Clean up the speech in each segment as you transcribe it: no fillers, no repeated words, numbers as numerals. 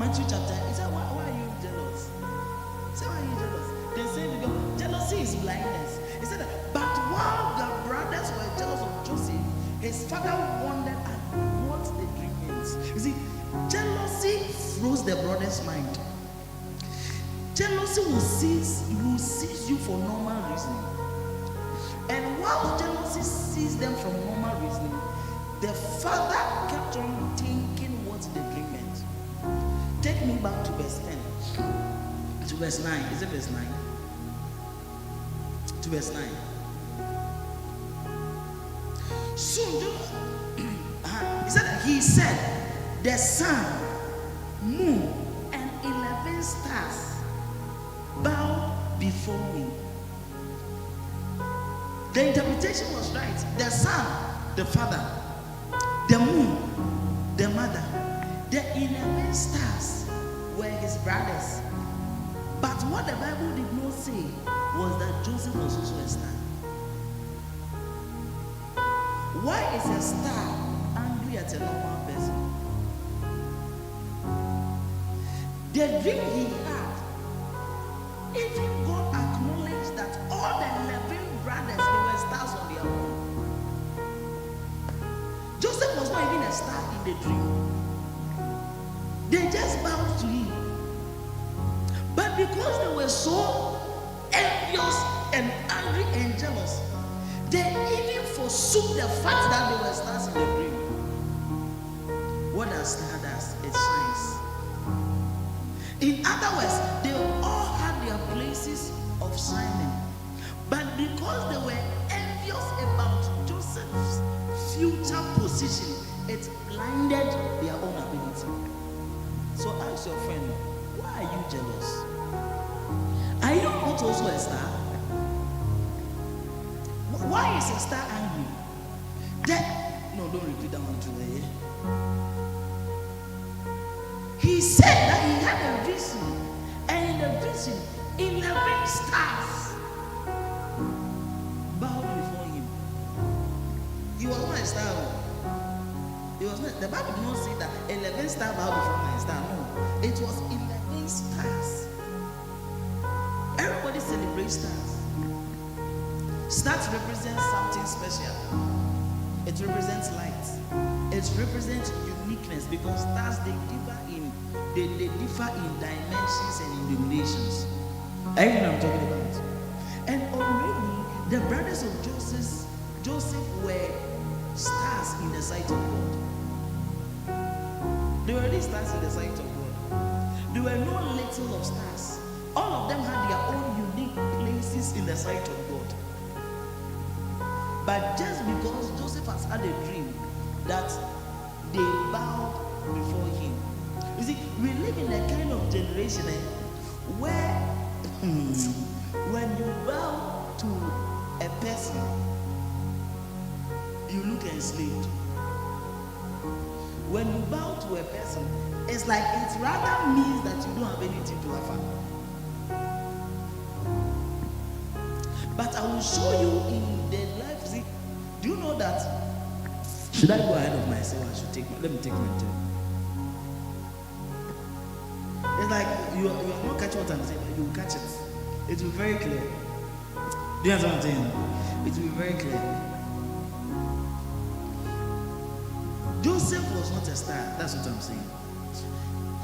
Matthew chapter, he said, why are you jealous? He said, why are you jealous? They say, because jealousy is blindness. He said, but while the brothers were jealous of Joseph, his father wondered at what the dream means. You see, jealousy froze the brother's mind. Jealousy will seize you for normal reasoning. And while jealousy seized them from normal reasoning, the father kept on thinking what the dream meant. Take me back to verse 10. To verse 9. Is it verse 9? To verse 9. Soon, he said, the sun, moon, and 11 stars bow before me. The interpretation was right. The sun, the father, the moon, the mother, the 11 stars were his brothers. But what the Bible did not say was that Joseph was also a star. Why is a star angry at a normal person? The dream he had, even God acknowledged that all the 11 brothers, they were stars on their own. Joseph was not even a star in the dream. They just bowed to him. But because they were so envious and angry and jealous, they even forsook the fact that they were stars in the dream. What a star does, it shines. In other words, they all had their places of shining. But because they were envious about Joseph's future position, it blinded their own ability. So ask your friend, why are you jealous? Are you not also a star? Why is a star angry? No, don't repeat that one today. He said that he had a vision, and in the vision, 11 stars bowed before him. He was not a star. He was not. The Bible did not say that 11 stars bowed before my star. No, it was 11 stars. Everybody celebrates stars. Stars represent something special. It represents light. It represents uniqueness, because stars, they differ in dimensions and illuminations. I know what I'm talking about. And already the brothers of Joseph were stars in the sight of God. They were already stars in the sight of God. There were no little of stars. All of them had their own unique places in the sight of God. But just because Joseph has had a dream that they bowed before him. You see, we live in a kind of generation where when you bow to a person, you look enslaved. When you bow to a person, it's like it rather means that you don't have anything to offer. But I will show you in the life. See, do you know that? Should I go ahead of myself? Let me take my turn. It's like you are not catching what I'm saying, but you will catch it. It will be very clear. Do you understand what I'm saying? It will be very clear. Joseph was not a star. That's what I'm saying.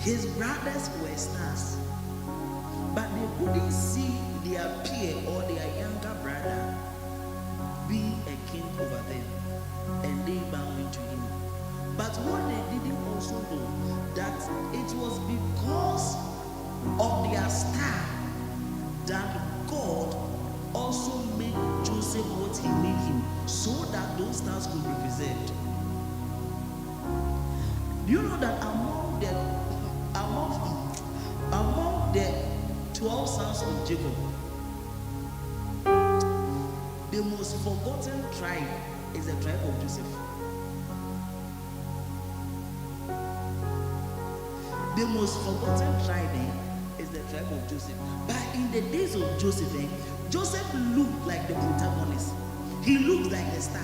His brothers were stars, but they couldn't see their peer or their younger brother be a king over them, and they bowing to him. But what they didn't also know, that it was because of their star that God also made Joseph what he made him, so that those stars could be preserved. Do you know that among the 12 sons of Jacob, the most forgotten tribe is the tribe of Joseph? The most forgotten tribe is the tribe of Joseph. But in the days of Joseph, Joseph looked like the protagonist. He looked like the star.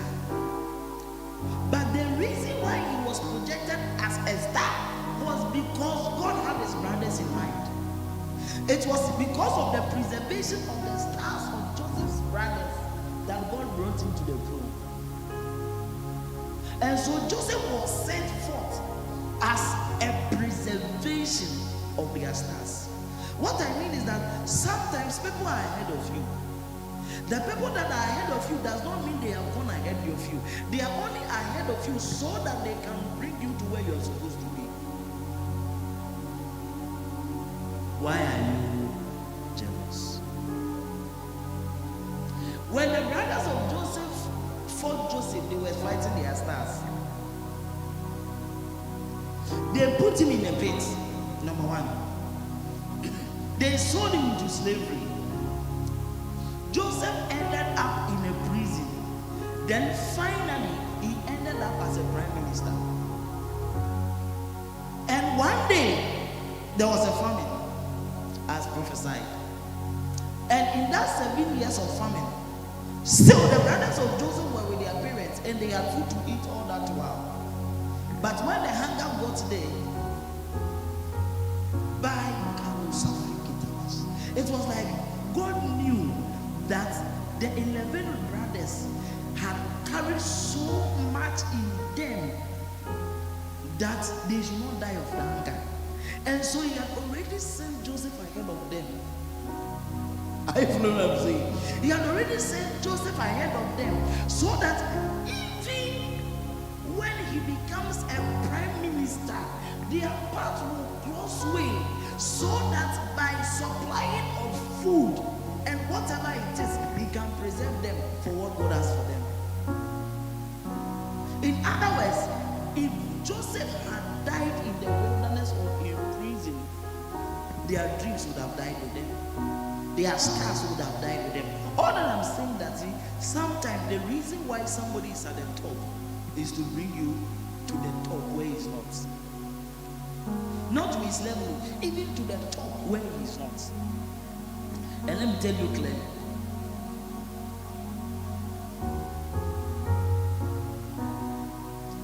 But the reason why he was projected as a star was because God had his It was because of the preservation of the stars of Joseph's brothers that God brought him to the throne. And so Joseph was sent forth as a preservation of their stars. What I mean is that sometimes people are ahead of you. The people that are ahead of you does not mean they have gone ahead of you. They are only ahead of you so that they can bring you to where you're supposed to be. Why are you jealous? When the brothers of Joseph fought Joseph, they were fighting their stars. They put him in a pit, number one. They sold him into slavery. Joseph ended up in a prison. Then finally, he ended up as a prime minister. And one day, there was a famine, as prophesied. And in that 7 years of famine, still the brothers of Joseph were with their parents and they had food to eat all that while. But when the hunger got there, it was like God knew that the 11 brothers had carried so much in them that they should not die of hunger. And so he had already sent Joseph ahead of them. I know what I'm saying. He had already sent Joseph ahead of them so that even when he becomes a prime minister, their path will cross way, so that by supplying of food and whatever it is, he can preserve them for what God has for them. In other words, if Joseph had died in the wilderness or in prison, their dreams would have died with them. Their stars would have died with them. All that I'm saying that sometimes the reason why somebody is at the top is to bring you to the top where he's not. Not to his level, even to the top where he is not. And let me tell you clearly.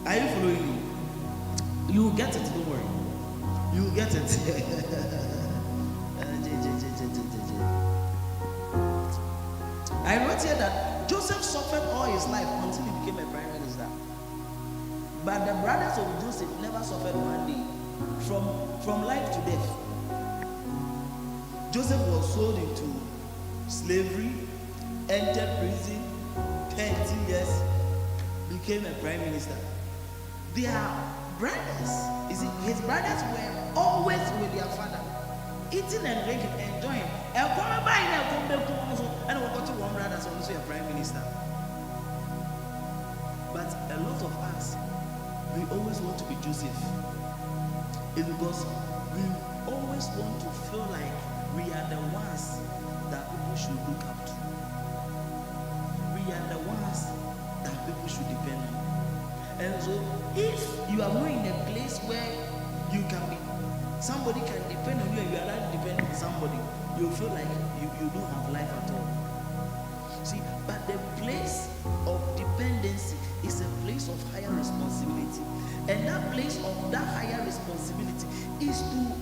Are you following me? You will get it, don't worry. You will get it. I wrote here that Joseph suffered all his life until he became a prime minister. But the brothers of Joseph never suffered one day. From life to death. Joseph was sold into slavery, entered prison, 10 years, became a prime minister. Their brothers, his brothers were always with their father, eating and drinking, enjoying. And we got to one brother, so also a prime minister. But a lot of us, we always want to be Joseph. It's because we always want to feel like we are the ones that people should look up to. We are the ones that people should depend on. And so if you are not in a place where you can be, somebody can depend on you and you are not depending on somebody, you feel like you don't have life at all. See, but the place of dependency is a place of higher responsibility. And that place of that higher responsibility is to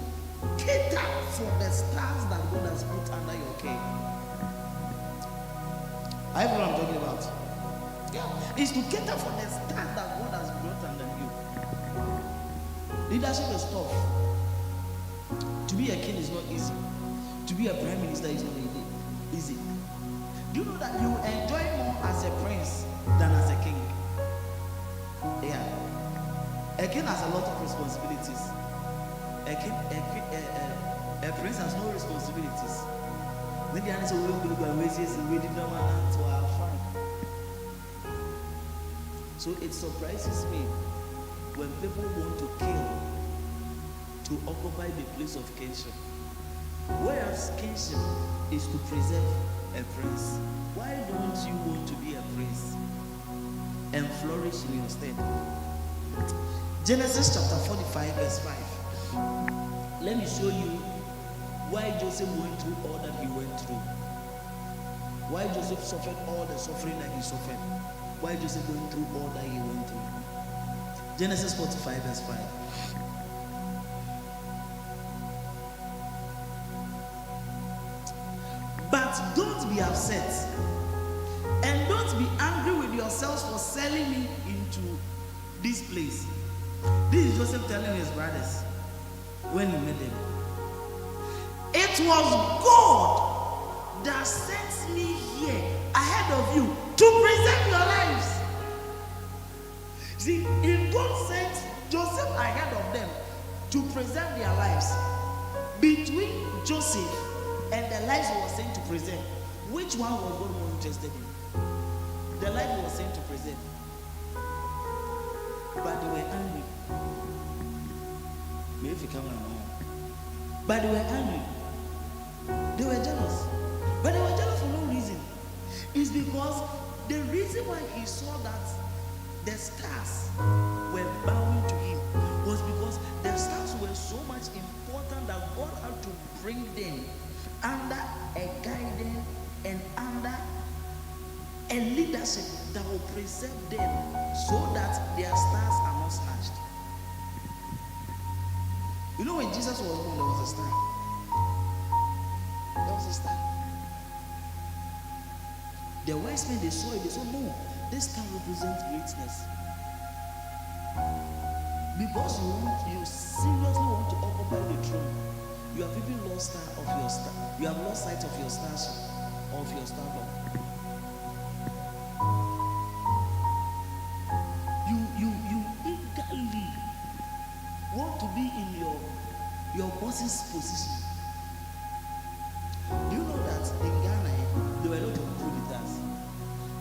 cater for the stars that God has put under your care. I know what I'm talking about. Yeah. It's to cater for the stars that God has brought under you. Leadership is tough. To be a king is not easy. To be a prime minister is not easy. Do you know that you enjoy more as a prince than as a king? Yeah. A king has a lot of responsibilities. A prince has no responsibilities. When the answer will we did not want to have fun. So it surprises me when people want to kill to occupy the place of kingship. Whereas kingship is to preserve a prince. Why don't you want to be a prince and flourish in your stead? Genesis chapter 45 verse 5. Let me show you why Joseph went through all that he went through. Why Joseph suffered all the suffering that he suffered. Why Joseph went through all that he went through. Genesis 45 verse 5. But don't be upset. And don't be angry with yourselves for selling me into this place. This is Joseph telling his brothers when he met them. It was God that sent me here ahead of you to preserve your lives. See, if God sent Joseph ahead of them to preserve their lives, between Joseph and the lives he was sent to preserve, which one was God more interested in? The life he was sent to preserve. But they were angry. But they were angry. They were jealous. But they were jealous for no reason. It's because the reason why he saw that the stars were bowing to him was because the stars were so much important that God had to bring them under a guidance and under a leadership that will preserve them so that their stars are not snatched. You know, when Jesus was born, there was a star. There was a star. The wise men, they saw it. They said, no, this star represents greatness. Because you seriously want to occupy the throne, you have even lost sight of your star. You have lost sight of your starship, of your stardom. You eagerly want to be in your boss's position. Do you know that in Ghana there were a lot of coups,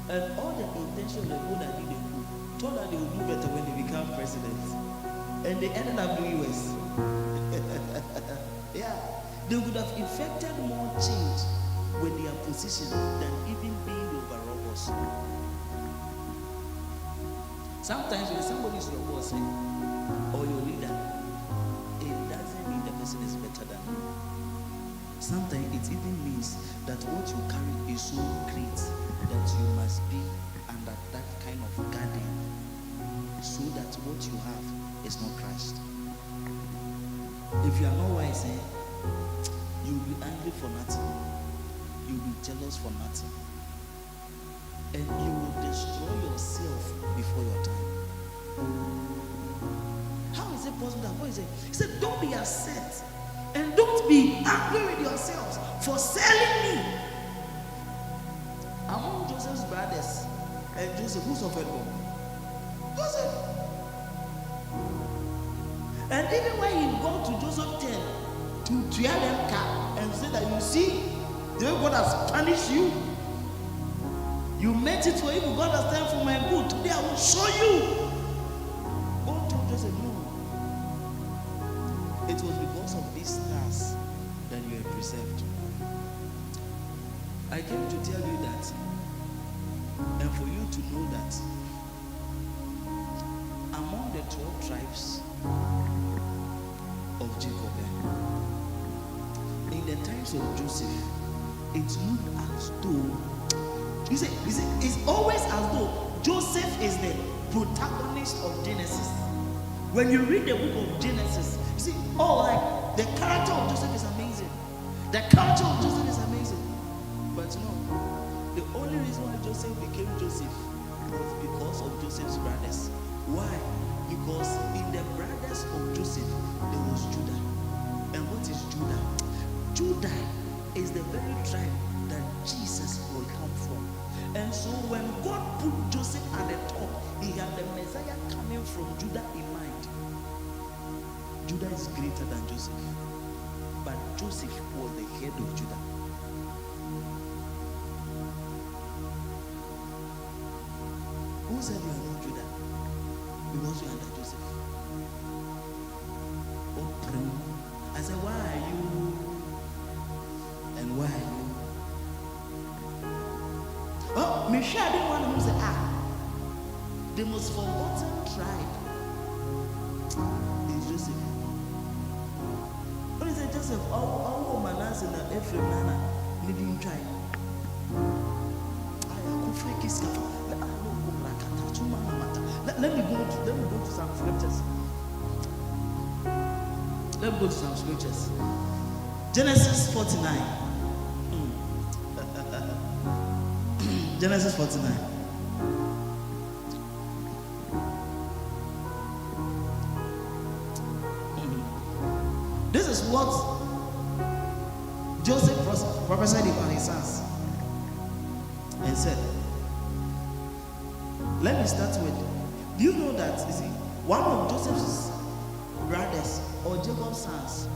and all the intention of the people that did the coup thought that they would do better when they become presidents, and they ended up doing worse. Yeah, they would have effected more change when they are positioned than even being the overall boss. Sometimes when somebody is your boss or your leader, it doesn't mean the person is better than you. Sometimes it even means that what you carry is so great that you must be under that kind of guardian so that what you have is not crushed. If you are not wise, you will be angry for nothing. You will be jealous for nothing. And you will destroy yourself before your time. How is it possible that? What is it? He said, don't be upset and don't be angry with yourselves for selling me. Among Joseph's brothers and Joseph, who suffered more? Joseph. And even when he got to Joseph's tent to tear them cap and say that, you see, the way God has punished you, you meant it for evil, God has done for my good. Today I will show you. God told Joseph, no. It was because of these stars that you were preserved. I came to tell you that, and for you to know that, among the 12 tribes of Jacob, in the times of Joseph, it looked as though, you see, it's always as though Joseph is the protagonist of Genesis. When you read the book of Genesis, you see, like the character of Joseph is amazing. The character of Joseph is amazing. But no, the only reason why Joseph became Joseph was because of Joseph's brothers. Why? Because in the brothers of Joseph, there was Judah. And what is Judah? Judah is the very tribe that Jesus will come from. And so when God put Joseph at the top, he had the Messiah coming from Judah in mind. Judah is greater than Joseph. But Joseph was the head of Judah. Who said you are not Judah? Because you are under Joseph. Oh, pray. I said, why are you? And why are you? Oh, Michelle didn't want to say, the most forgotten tribe is Joseph. What is it, Joseph? Oh, Manasseh and Ephraim, Nana, leading tribe. Let me go to some scriptures. Let me go to some scriptures. Genesis 49. Genesis 49. This is what Joseph prophesied about his sons and said, let me start with, do you know that, you see, one of Joseph's brothers or Jacob's sons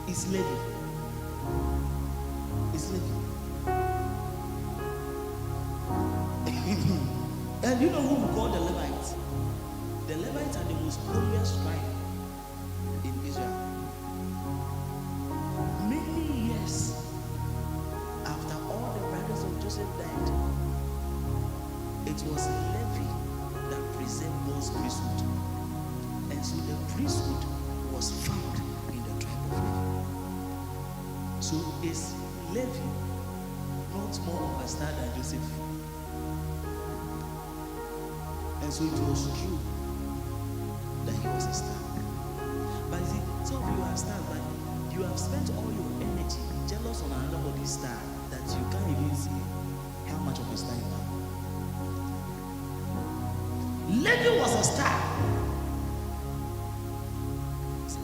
is Levi. Is Levi. And you know who we call the Levites? The Levites are the most holiest tribe in Israel. Many years after all the brothers of Joseph died, it was Levi that preserved God's priesthood. And so the priesthood was found in the tribe of Levi. So is Levi not more of a star than Joseph? And so it was true that he was a star. But you see, some of you are stars, but you have spent all your energy jealous on another body's star that you can't even see how much of a star you are. Levi was a star.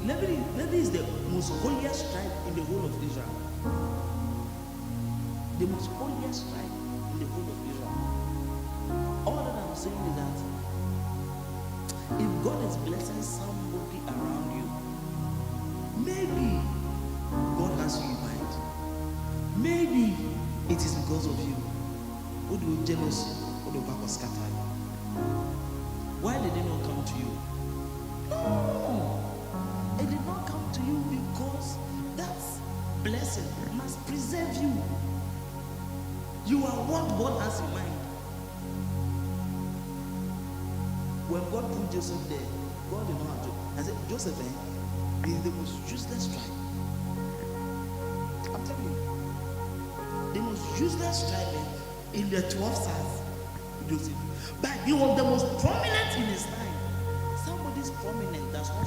Levi is the most holiest tribe in the whole of Israel. The most holiest tribe in the whole of Israel. All that I'm saying is that if God is blessing somebody around you, maybe God has you in mind. Maybe it is because of you. Who do you jealous? Who do you scatter? Why did it not come to you? No, it did not come to you because that blessing must preserve you. You are what God has in mind. When God put Joseph there, God did not have to. I said, Joseph is the most useless tribe. I'm telling you, the most useless tribe in the 12 sons, Joseph. But he was the most prominent in his time. Somebody's prominent does not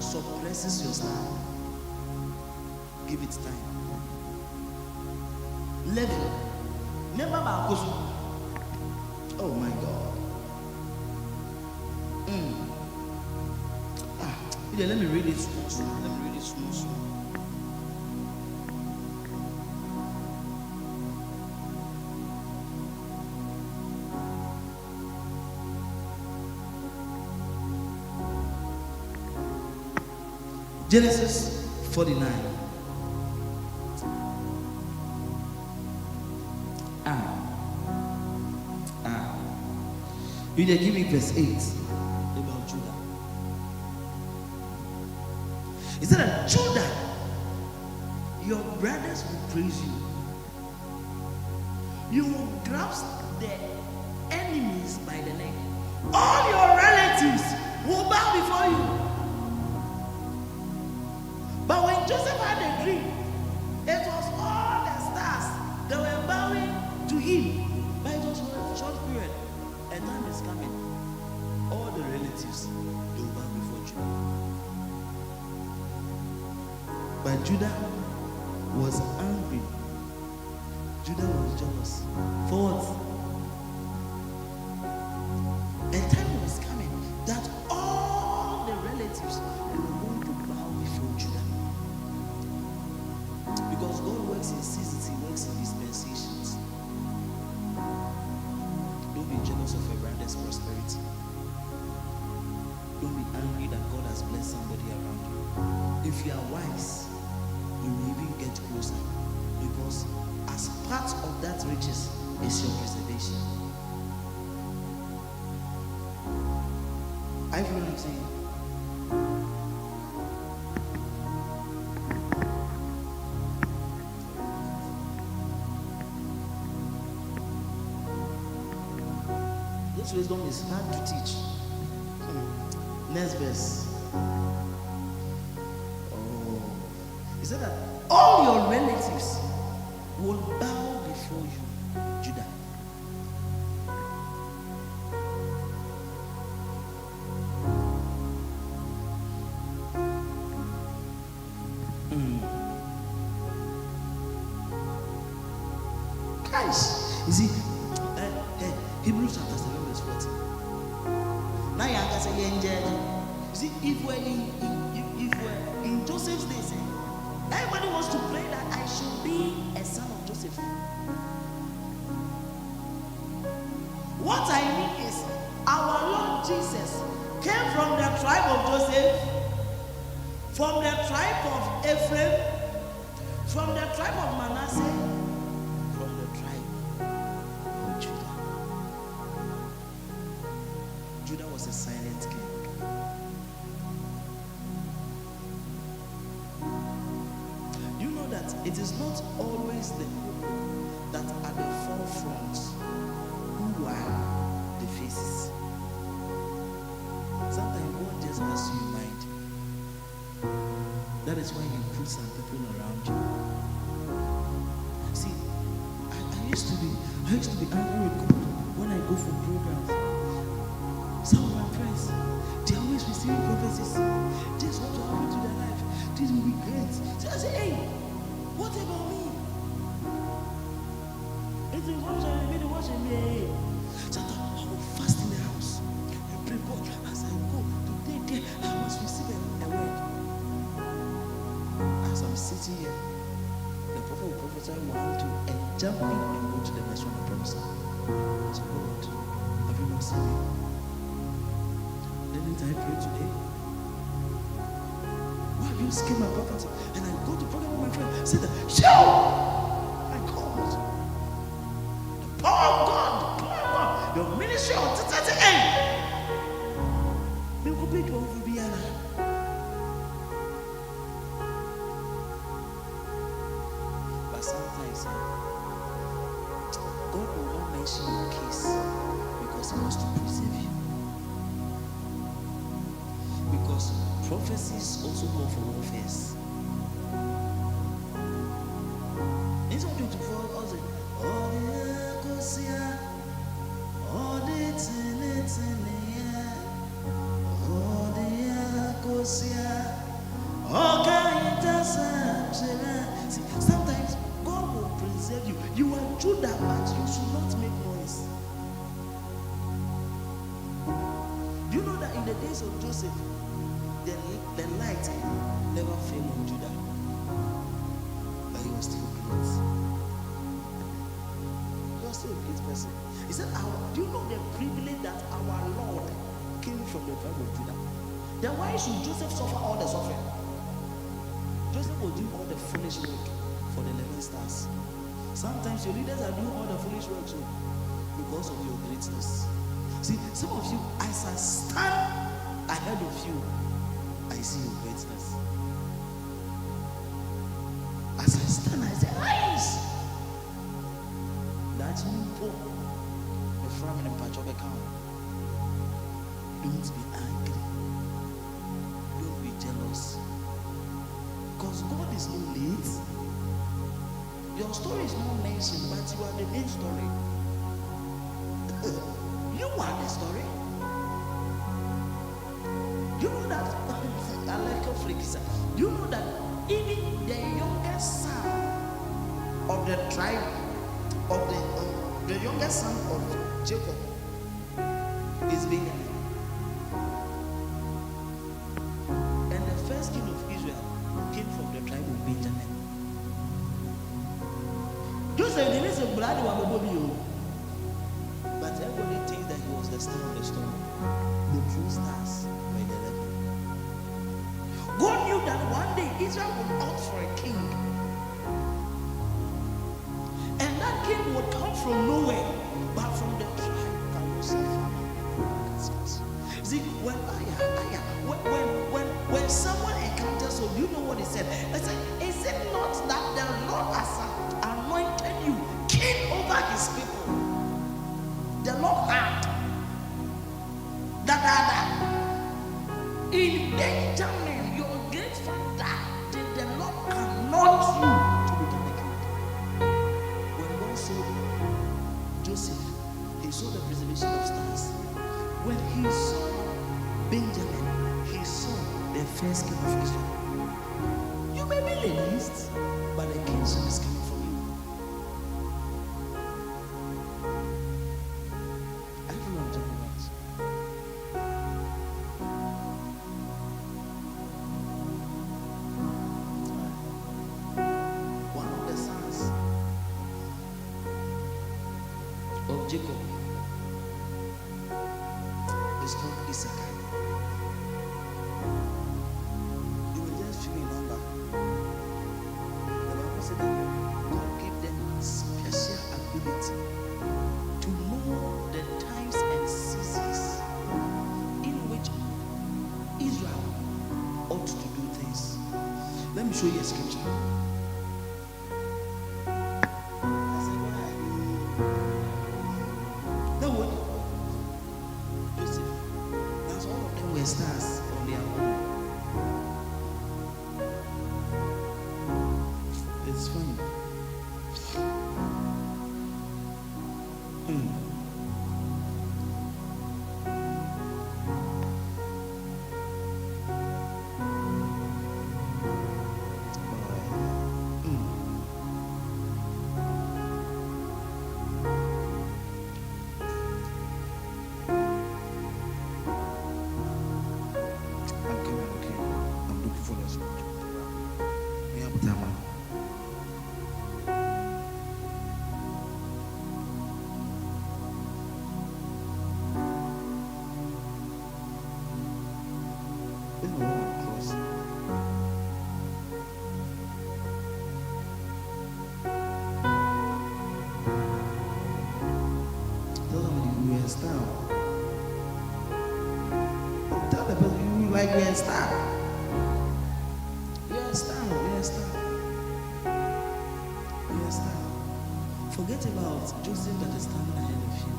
suppresses your star. Give it time. Level. Never about. Oh my God. Let me read it small. Let me read it small. Genesis 49. You did give me verse 8 about Judah. He said that Judah, your brothers will praise you. You will grasp the enemies by the neck. All your relatives will bow before you. But when Joseph had a dream, it was all the stars that were bowing to him. But it was for a short period. A time is coming. All the relatives, they will bow before Judah. But Judah was angry. Judah was jealous. For what? A time was coming that all the relatives were going to bow before Judah. Because God works in seasons, He works in dispensations. Don't be jealous of a brother's prosperity. Don't be angry that God has blessed somebody around you. If you are wise, you may even get closer, because as part of that riches is your preservation. I feel what I'm saying. This wisdom is hard to teach. Next verse. He said that all your relatives will bow before you, Judah. Guys, you see, Hebrews chapter 7 verse 14. Now you can say, see, if we're in Joseph's days, everybody wants to pray that I should be a son of Joseph. What I mean is, our Lord Jesus came from the tribe of Joseph, from the tribe of Ephraim, from the tribe of Manasseh, from the tribe of Judah. Judah was a silent king. You know that it is not always the people that are the forefront who are the faces. Sometimes God just has you in mind. That is why you put some people around you. See, I used to be angry with God when I go for programs. Some of my friends, they always receiving prophecies. This what will happen to their life. This will be great. So I say, hey, what about me? It's the watching me. So I will fast in the house and pray, God, as I go today, I must receive a word. As I'm sitting here, the prophet will prophesy 1, 2, and jump in and go to the next one and prophesy. So God, have you not seen me? Didn't I pray today? Why have you skipped my prophet? And I go to program with my friend, say that, show! My God. The power of God, the power of God, your ministry on 38. They will be to Viviana. But sometimes God will not mention your case because He wants to preserve you. Because prophecies also go for warfare. In Psalm 24, also, oh, see, sometimes God will preserve you. You are Judah, but you should not make noise. Do you know that in the days of Joseph, the light never fell on Judah, but he was still great. He was still a great person. He said, do you know the privilege that our Lord came from the tribe of Judah? Then why should Joseph suffer all the suffering? Joseph will do all the foolish work for the 11 stars. Sometimes your leaders are doing all the foolish work too because of your greatness. See, some of you, as I stand ahead of you, I see your greatness. As I stand, I say, eyes. That's me, Paul. The family in Pachoka account. Don't be angry. Don't be jealous. Because God is not late. Your story is not mentioned, but you are the main story. You are the story. You know that I like a freak. You know that even the youngest son of the tribe of the youngest son of Jacob is Peniel. And the first king of Israel came from the tribe of Benjamin. Joseph didn't say blood was Bobby, but everybody thinks that he was the star of the storm. The true stars were the 11. God knew that one day Israel would opt for a king, and that king would come from nowhere, but from the tribe of family. See, when someone encounters you, you know what he said? He said, is it not that the Lord has anointed you king over his people? The Lord had that in Benjamin, your great father, did the Lord anoint you to become a king. When God saw Joseph, he saw the preservation of stars. When he saw Benjamin, he saw the first king of Israel. You may be the least, but the kingship is coming from you. of Jacob is called Issachar. They were just few in number. The Bible said that God gave them special ability to know the times and seasons in which Israel ought to do things. Let me show you a scripture. Stars on their own. It's funny. Tell the person you like you're a star. You're a star. You're a star. You're a star. Forget about Joseph that is standing ahead of you.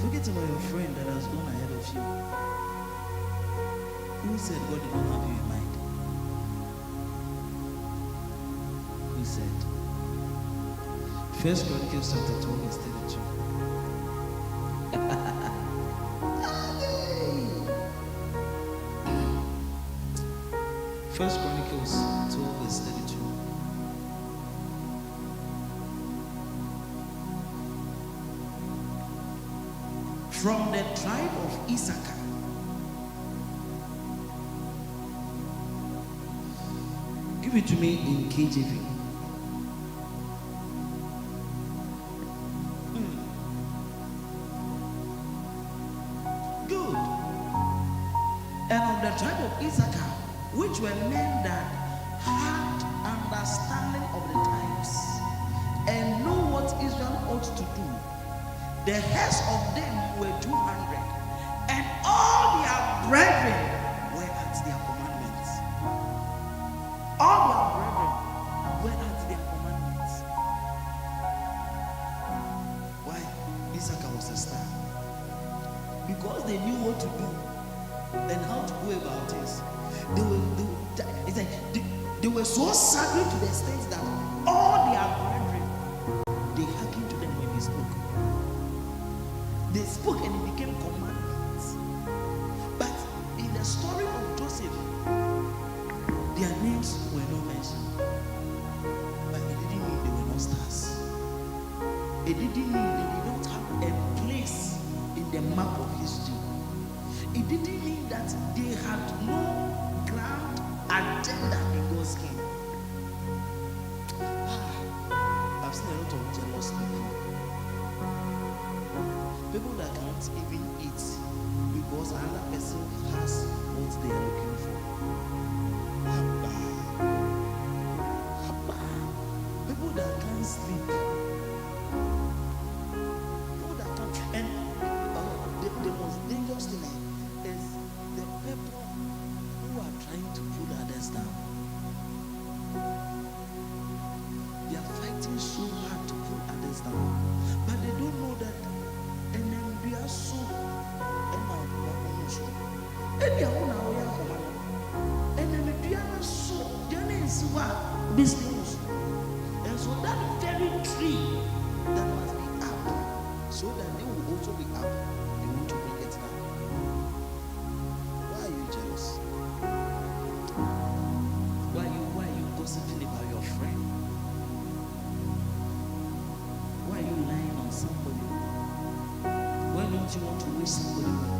Forget about your friend that has gone ahead of you. Who said God did not have you in mind? Who said? 1 Chronicles chapter 12 verse 32. First Chronicles 12 verse 32. From the tribe of Issachar, give it to me in KJV. Good. And of the tribe of Issachar, which were men that had understanding of the times and know what Israel ought to do. The heads of them were 200, and all their brethren were at their commandments. All their brethren were at their commandments. Why? Issachar was a star. Because they knew what to do and how to go about this. They were so sacred to the extent that all their brethren, they hearkened to them when they spoke. They spoke and it became commandments. But in the story of Joseph, their names were not mentioned. But it didn't mean they were not stars. It didn't mean they did not have a place in the map of history. It didn't mean that they had no grand agenda in God's kingdom. I've seen a lot of jealous people. People that can't even eat because another person has what they are looking for. People that can't sleep. People that can't. And the most dangerous thing is the people who are trying to pull others down. They are fighting so hard to pull others down, but they don't know that. And then we are so and now we are so and they are now we are command. And then we are so then is what business. And so that very tree that must be up, so that they will also be up. They want to bring it down. Why are you jealous? Why are you gossiping about your friend? Why are you lying on somebody? Why don't you want to wish somebody well?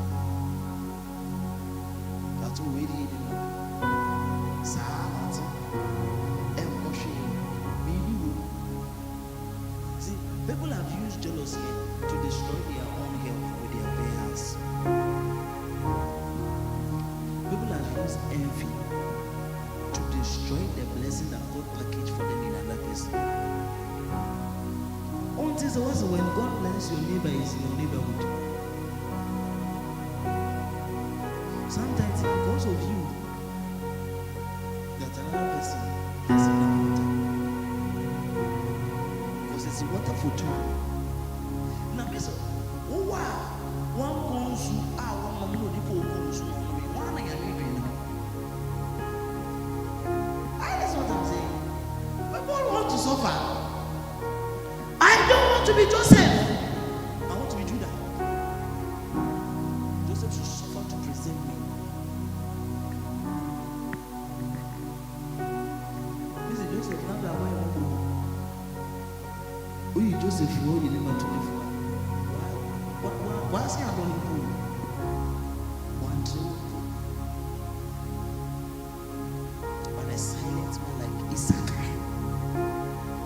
That's already in the See, people have used jealousy to destroy their own health with their prayers. People have used envy to destroy the blessing that God packaged for them in another person. Until when God bless your neighbor is in your neighborhood. Sometimes because of you, that another person is in the water. Because it's water for two. Now, Mister, one goes to our one people goes to one and that's what I'm saying. People want to suffer. I don't want to be Joseph. I want to be Judah. Joseph should suffer to present me. Listen, Joseph, not that way. Oh, Joseph, you owe you never 24. Why is he not going to go? 1, 2. But a silent man like Issachar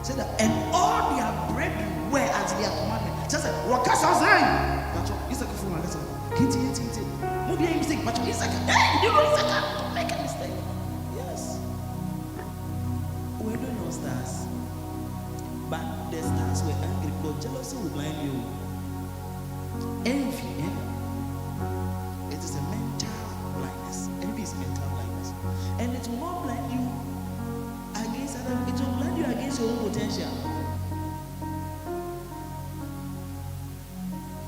said that, and all their brethren were as their commandment. Just like, what can I say? But Issachar from Issachar. Move your mistake, but Issachar. Hey, you know Issachar. Don't make a mistake. Yes. We're doing no stars. But the stars were angry because jealousy will blind you. Envy, it is a mental blindness. Envy is mental blindness. And it will not blind you against other, it will blind you against your own potential.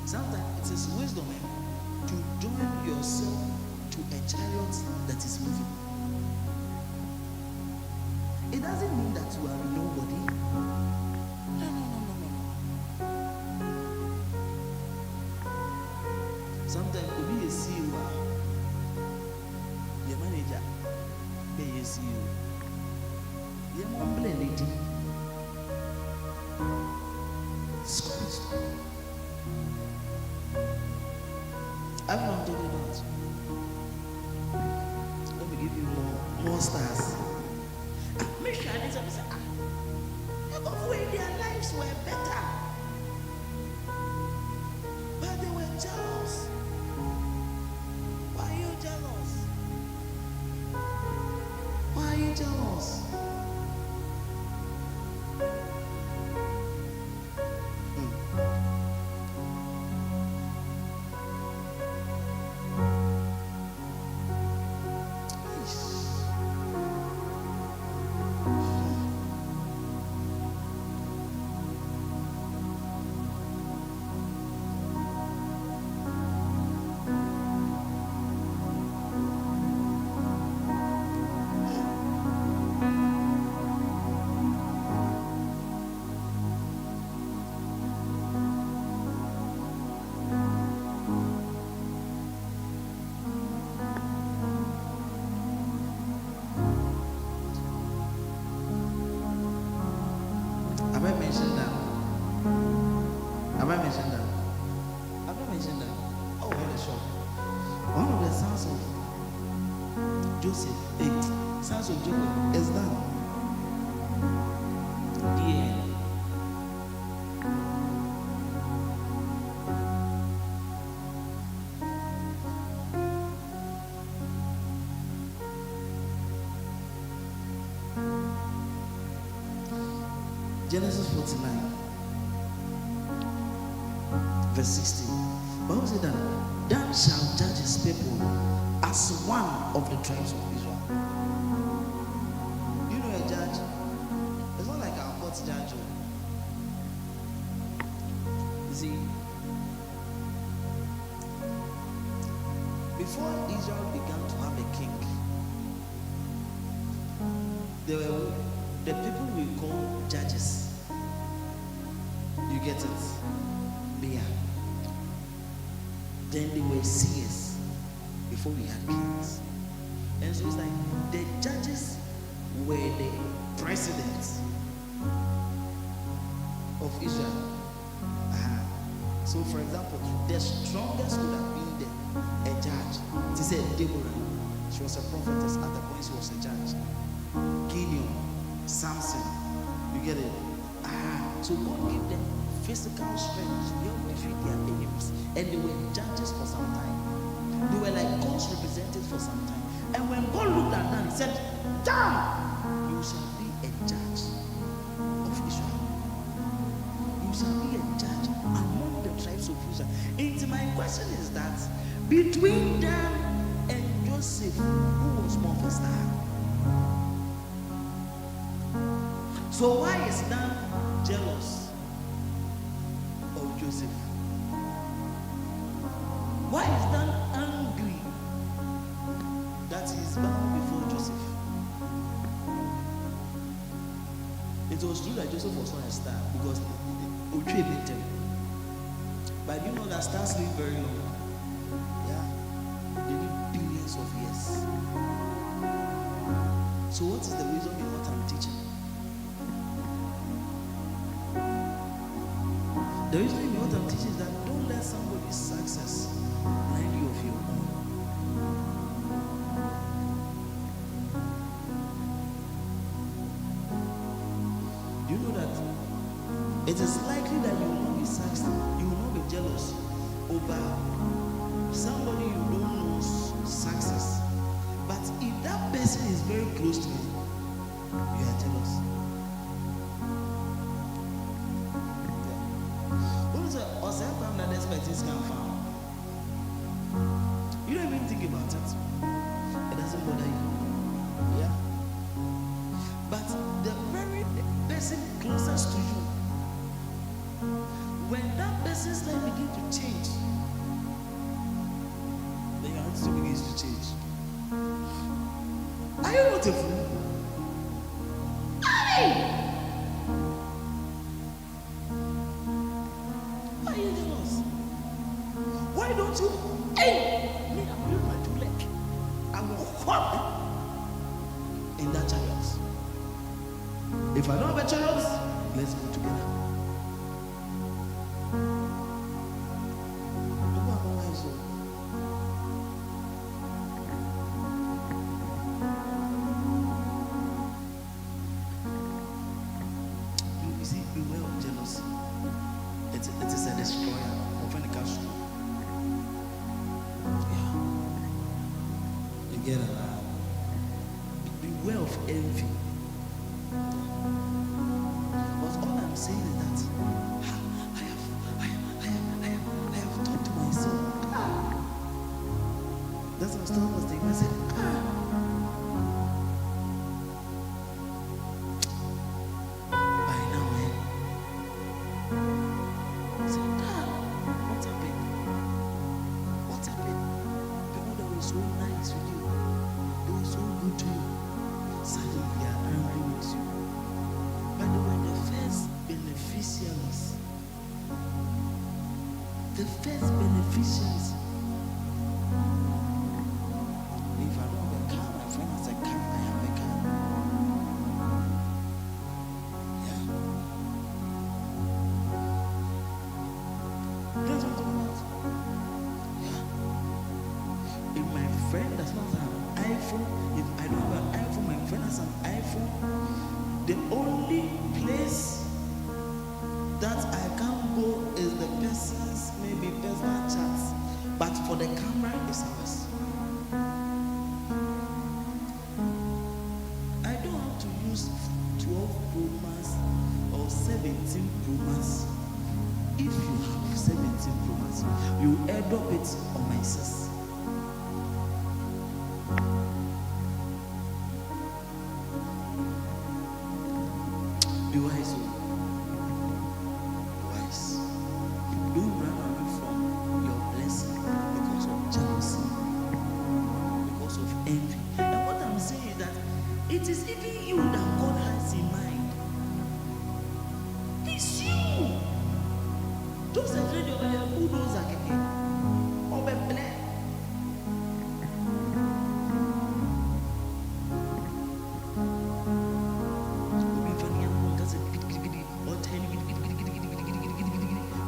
Sometimes it is wisdom to join yourself to a chariot that is moving. It doesn't mean that you are nobody. No. Sometimes we be a CEO, your manager, be a CEO. Your mom blended. Squeezed. I don't know what I'm talking about. Let me give you more stars. Make sure this up say, of way their lives were better. But they were jealous. Why are you jealous? Why are you jealous? Have I mentioned that? Have I mentioned that? Have I mentioned that? Oh, what a shock. One of the sons of Joseph, 8 sons of Jacob, is done. Yeah. Genesis 49, verse 16. Bible said that Dan shall judge his people as one of the tribes of Israel. You know a judge? It's not like our court judge. You see, before Israel began to have a king, there were the people we call judges. You get it? Yeah. Then they were seers before we had kings. And so it's like the judges were the presidents of Israel. So for example, the strongest would have been a judge. She said Deborah. She was a prophetess. At the point she was a judge. Gideon, Samson. You get it? So God gave them physical strength to be able to defeat their enemies. And they were judges for some time. They were like God's representatives for some time. And when God looked at them, he said, "Down, you shall be a judge of Israel. You shall be a judge among the tribes of Israel." And my question is that between Dan and Joseph, who was more of a star? So why is Dan jealous of Joseph? Why is Dan angry that he is bound before Joseph? It was true that Joseph was not a star because Uche beat him. But you know that stars live very long. Yeah. They live billions of years. So what is the wisdom in what I'm teaching? The reason in what I'm teaching is that don't let somebody's success blind you of your own. Do you know that it is likely that you will not be successful, you will not be jealous over somebody you don't know's success. But if that person is very close to you, you are jealous. You don't even think about it. It doesn't bother you. Yeah. But the very person closest to you, when that person's life begins to change, then your attitude begins to change. Are you not a fool? Hey! Why are you jealous? Why don't you? Hey! Me, I'm using my 2 legs. I will hop in that chariot. If I don't have a chariot, let's go together. You see, beware of jealousy. It is a destroyer of any castle. Yeah. You get it? Beware of envy. But all I'm saying is that I have thought to myself. That's what I was telling us. I said, by now, I said, what happened? What happened? People that were so nice with you, they were so good to you, suddenly they are angry with you. But they were the first beneficiaries. The first beneficiaries. If I don't have a car, my friend has a car, I have a car. Yeah. That's what I'm about. Yeah. If my friend does not have an iPhone, if I don't have an iPhone, my friend has an iPhone, the only place that I can go is the person's maybe personal chats. But for the camera, it's ours. I don't have to use 12 Pro Max or 17 Pro Max. If you have 17 Pro Max, you airdrop it on my sis. Be wise, wise. Don't run away from your blessing because of jealousy, because of envy. And what I'm saying is that it is even you that God has in mind. It's you. Don't say who knows again. Or be blessed.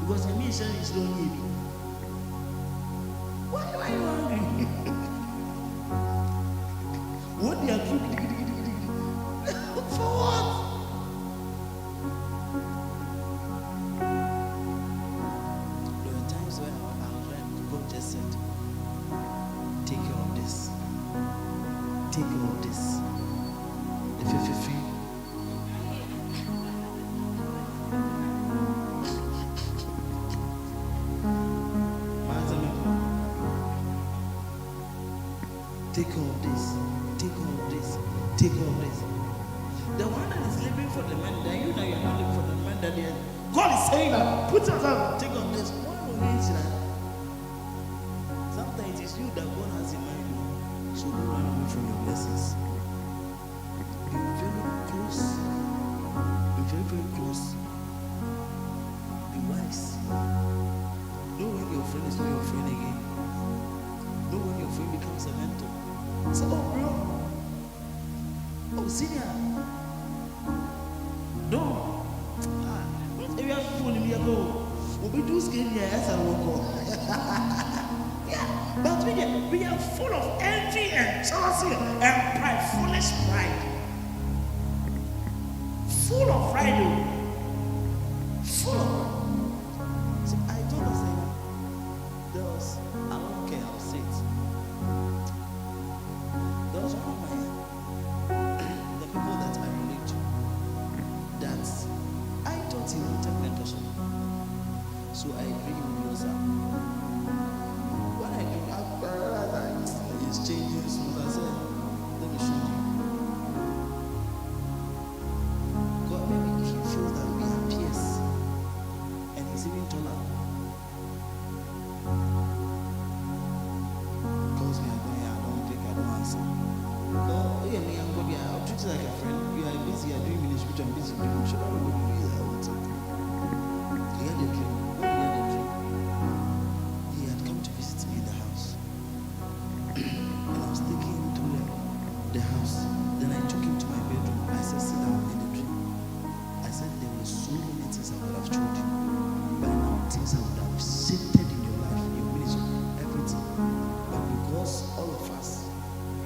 Because the mission is not heavy. Why are you angry? What they are doing? For what? Take all of this. Take all of this. Take all of this. The one that is living for the man that you know you're not living for the man that they are. God is saying that. Put yourself. Take all of this. Why will you say that? Sometimes it's you that God has in mind. So don't run away from your blessings. Be very close. Be very, very close. Be wise. Know when your friend is not your friend again. Know when your friend becomes a mentor. Say, oh bro. Oh senior. No. What area fooling me ago? We'll be doing skin here as I walk on. Yeah. But we are full of envy and jealousy and pride. Foolish pride. Full of pride. Full of pride. So I told us there was, I don't care, I'll say it. There was one of the people that I relate to that I thought he wanted mentorship. So I agreed with yourself. When I realized that he's changing his mood, I said, let me show you. God, maybe he feels that we are peers and he's even taller. Calls me, I don't pick, I don't answer. Oh, yeah, me, I'm going to be, I'll treat you like a friend. You are busy, you're doing ministry, which I'm busy doing. Should I go do this? I want to. He had a dream. When he had a dream, he had come to visit me in the house. And I was taking him to the house. Then I took him to my bedroom. I said, sit down in the dream. I said, there were so many things I would have told you. By now, things I would have shifted in your life, in your ministry, everything. But because all of us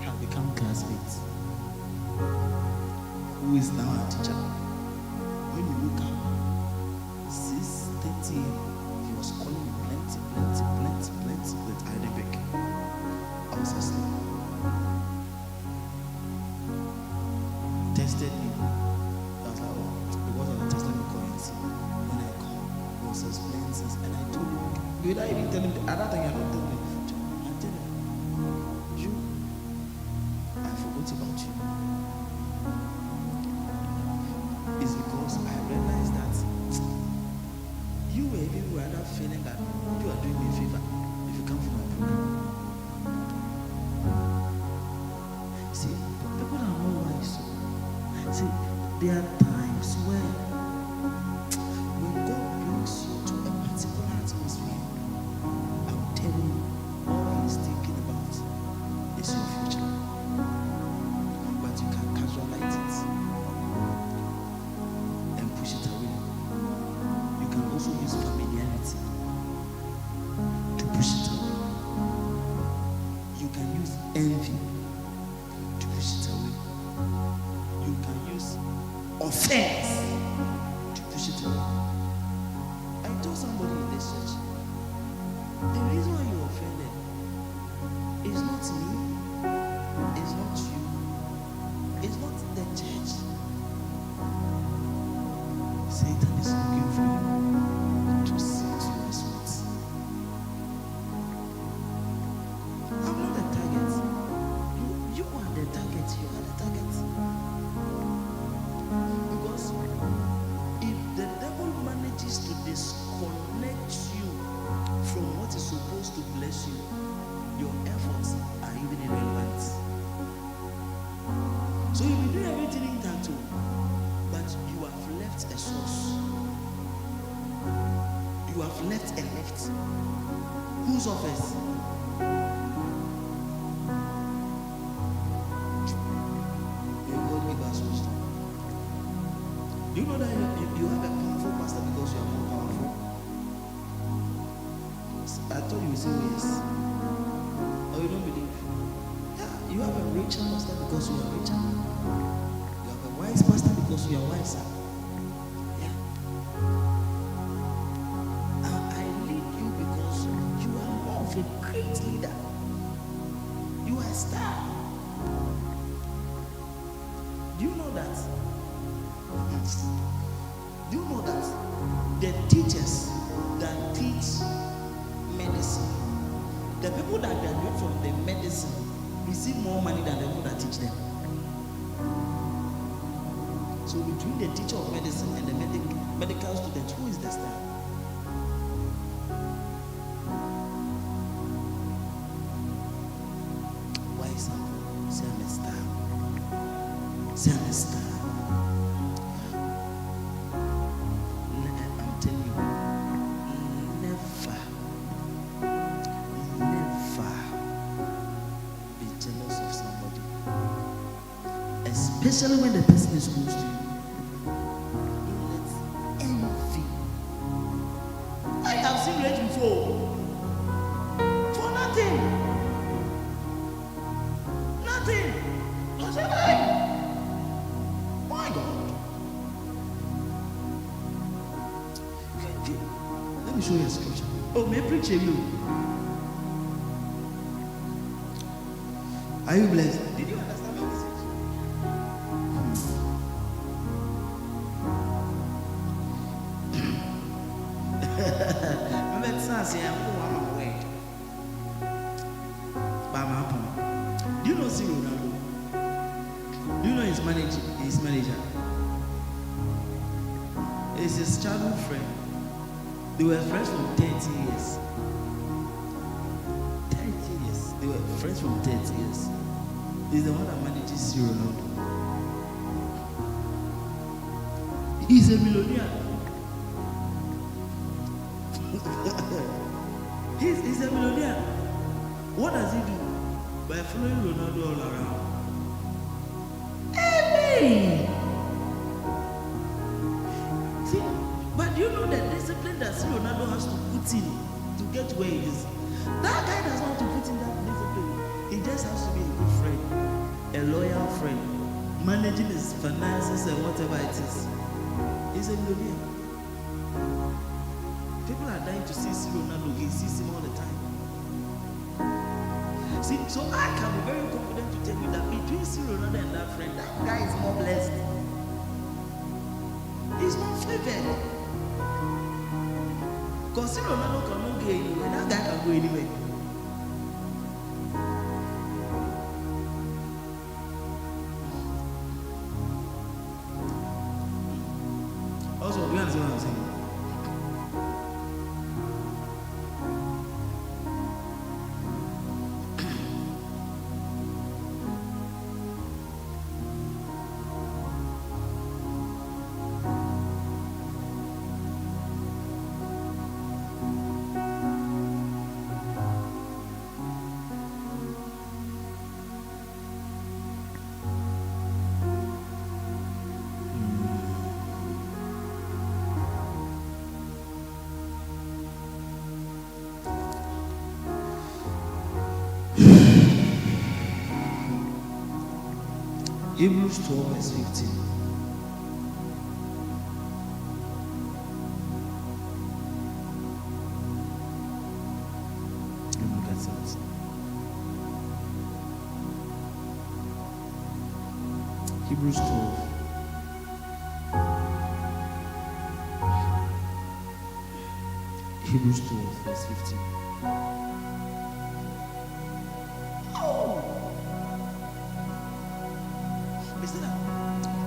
have become classmates, who is now a teacher, when you look up, 6:30, he was calling me plenty. I didn't pick. I was asleep. Tested me. I was like, oh, because of the test, let me call and see. When I called, he was explaining things, and I told him, without even telling him, at that time, I don't tell him. I tell him, I forgot about you. It's because I realized that you were even rather feeling that you are doing me a favor if you come from my program. See, people are not wise. See, there are times when God brings you to a particular atmosphere, I'm telling you, all he's thinking about is your future. But you can casualize it and push it away. You can also use familiarity to push it away. You can use envy to push it away. You can use offense to push it away. I told somebody in this church, the reason why you're offended is not me, it's not you, it's not the church. Satan is looking for you to sit to his feet. I'm not the target. You are the target. You are the target. Because if the devil manages to disconnect you from what is supposed to bless you, your efforts are even irrelevant. So you'll be doing everything in that too, but you have left a source. You have left a lift. Whose office? May God give us wisdom. Do you know that you have a powerful pastor because you are more powerful? I thought you would say yes. Or you don't believe? Yeah, you have a richer pastor because you are richer. You have a wise pastor because you are wiser. Yeah. I lead you because you are more of a great leader. You are a star. Do you know that? Do you know that the teachers that teach medicine, the people that graduate from the medicine receive more money than the one that teach them. So between the teacher of medicine and the medical student, who is the star? Why is that? Say I'm a star. Say I'm a star. I'm telling you, never be jealous of somebody, especially when the person is close to you. Don't let envy. I have seen rich before for nothing. Nothing. I said, hey, my God. Let me show you a scripture. Oh, may I preach to you? Are you blessed? Did you understand my message? Remember, it's not saying I'm away. Do you know Zero Ronaldo? Do you know his manager? It's his childhood friend. They were friends for 30 years. 30 years. They were friends for 30 years. He's the one that manages Zero Ronaldo. He's a millionaire. he's a millionaire. What does he do? By following Ronaldo all around. Hey! See, but do you know the discipline that Ronaldo has to put in to get where he is? That guy does not have to put in that discipline. He just has to be a good friend, a loyal friend, managing his finances and whatever it is. He's a millionaire. People are dying to see Ronaldo. He sees him all the time. See, so I can be very confident to tell you that between Ronaldo and that friend, that guy is more blessed. He's more favored. Because Ronaldo cannot go anywhere, that guy can go anywhere. Also, do you understand what I'm saying? Hebrews 12 verse 15. Look at that. Hebrews 12. Hebrews 12 verse 15.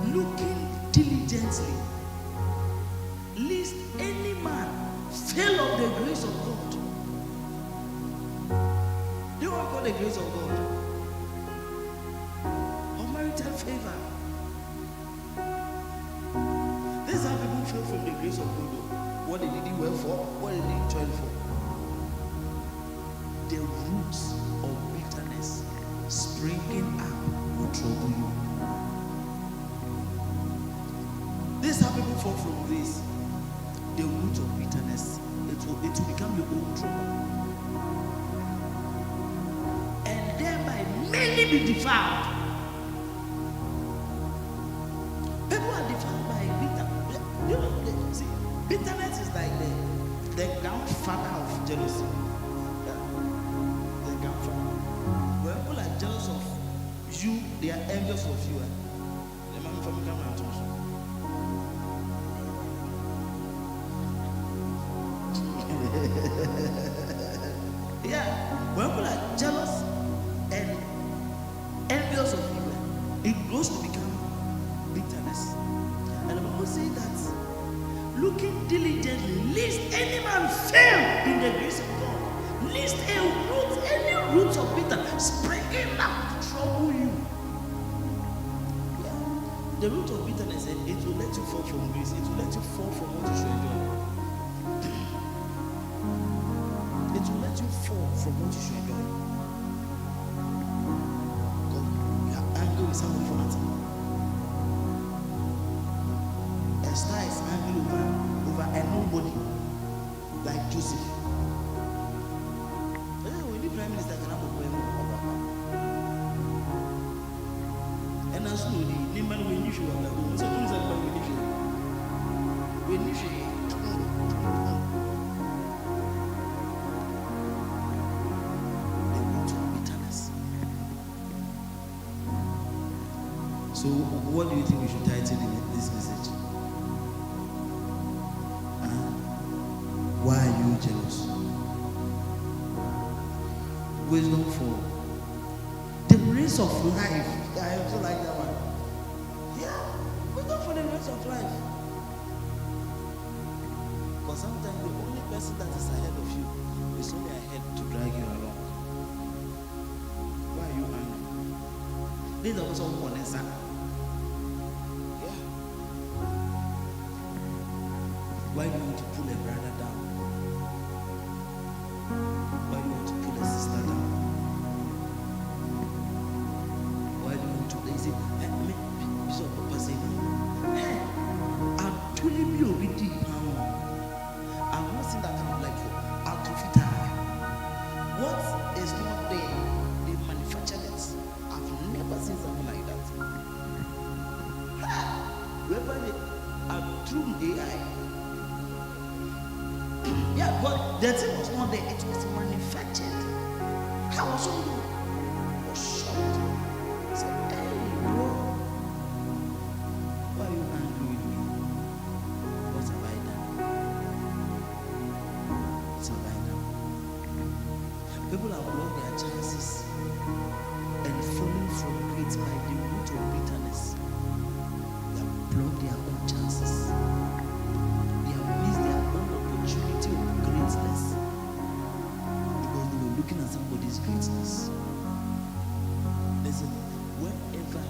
Looking diligently, lest any man fail of the grace of God. Do you want to call the grace of God? Unmerited favor. This is how people fail from the grace of God. What they didn't well for, what they didn't toil for. The roots of bitterness springing up will trouble you. This is how people fall from grace. The root of bitterness. It will become your own trouble. And thereby many be defiled. People are defiled by bitterness. You know, see, bitterness is like the grandfather of jealousy. The grandfather. When people are jealous of you, they are envious of you. The man from Ghana also. Yeah, when people are jealous and close to become bitterness. And the Bible says that looking diligently, lest any man fail in the grace of God, lest any roots of bitter springing up to trouble you. Yeah. The root of bitterness, it will let you fall from grace. It will let you fall from what you should enjoy. It will let you fall from what you should enjoy. God, you are angry with someone for nothing. Esther is angry over a nobody like Joseph. When the prime minister can have a poem, and as you know, the man when you should have a home, so things are when you should. When you should. The root of bitterness. So, what do you think we should title this message? Why are you jealous? Wisdom for the race of life. I also like that one. Yeah, wisdom for the race of life. Because sometimes the only person that is ahead of you is only ahead to drag you along. Why are you angry? This is also one answer. Yeah. Why do you want to pull a brother down? Why do you want to pull a sister down? Why do you want to say, hey, Bishop Papa say, hey, I'm truly be obedient. I've not seen that kind of life out of it. What is not there, they manufacture it. I've never seen something like that. Whereby they are through AI. Yeah, but the thing was not there, it was manufactured. How was you? I was shocked. I said, hey, bro, why are you angry with me? What have I done? What have I done? People have blocked their chances and fallen from grace by the root of bitterness. They have blocked their own chances. They have missed their own opportunity of greatness because they were looking at somebody's greatness. Listen, whenever,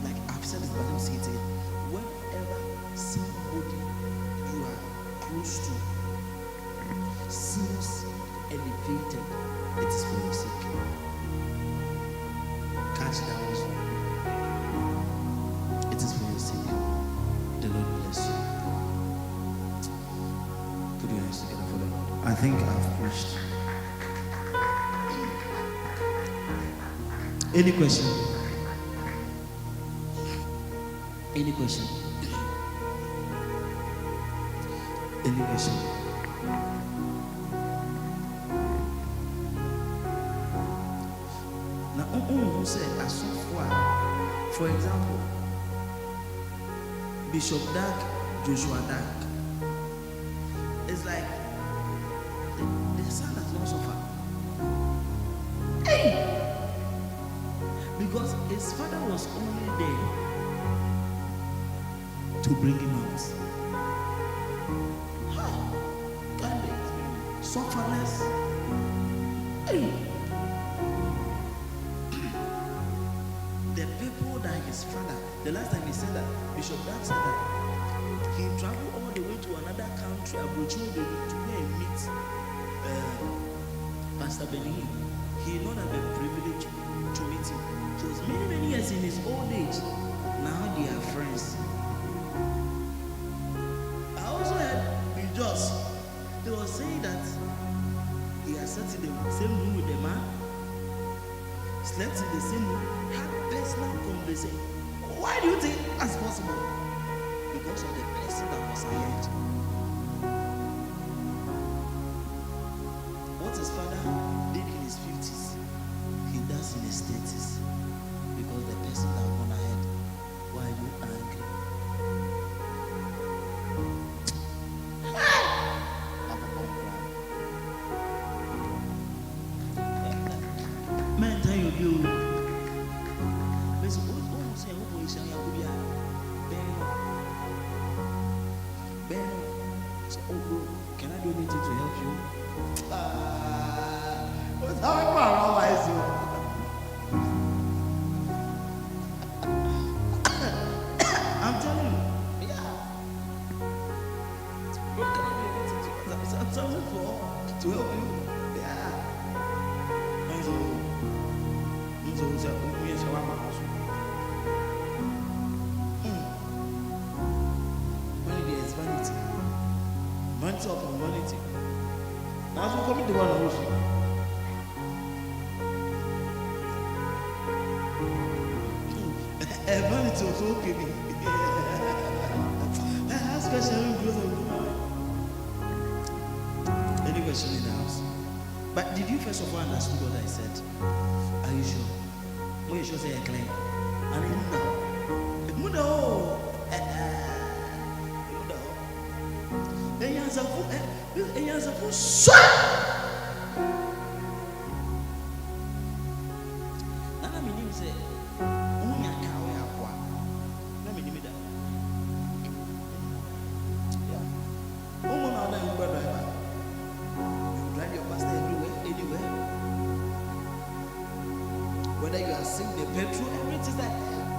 like I've said this, but I'm saying it again, whenever somebody you are close to seems elevated, it is for your sake. Catch that also. It is for your sake. The Lord bless you. Put your hands together for the Lord. I think I've preached. Any question? Any question? Any question? Now, who said, as so far, for example, Bishop Dark, Joshua Dark, it's like the son has not suffered. Hey! Because his father was only there to bring him out. Can't they? Sufferless. Hey! The people that his father, the last time he said that, Bishop Dark said that he traveled all the way to another country, Abuja, to go and meet Pastor Peniel. He did not have a privilege to meet him. It was many, many years in his old age. Now they are friends. I also heard Rejoice. They were saying that he has sat in the same room with the man, slept in the same room, had personal conversation. Why do you think that's possible? Because of the person that was ahead. What his father did in his 50s, he does in his 30s. Because the person that went ahead. Why are you angry? Man, tell you, Ben, so, oh bro, can I do anything to help you? What's how I you? I'm telling you, yeah. Bro, can I do anything to help you? Yeah. And so we are vanity is vanity. Vanity upon vanity. Now so come to one of those. Vanity was okay. I ask question because of any question in the house. But did you first of all understand what I said? Are you sure? When you sure say I claim. And you know. Whether you are seeing the petrol, everything is like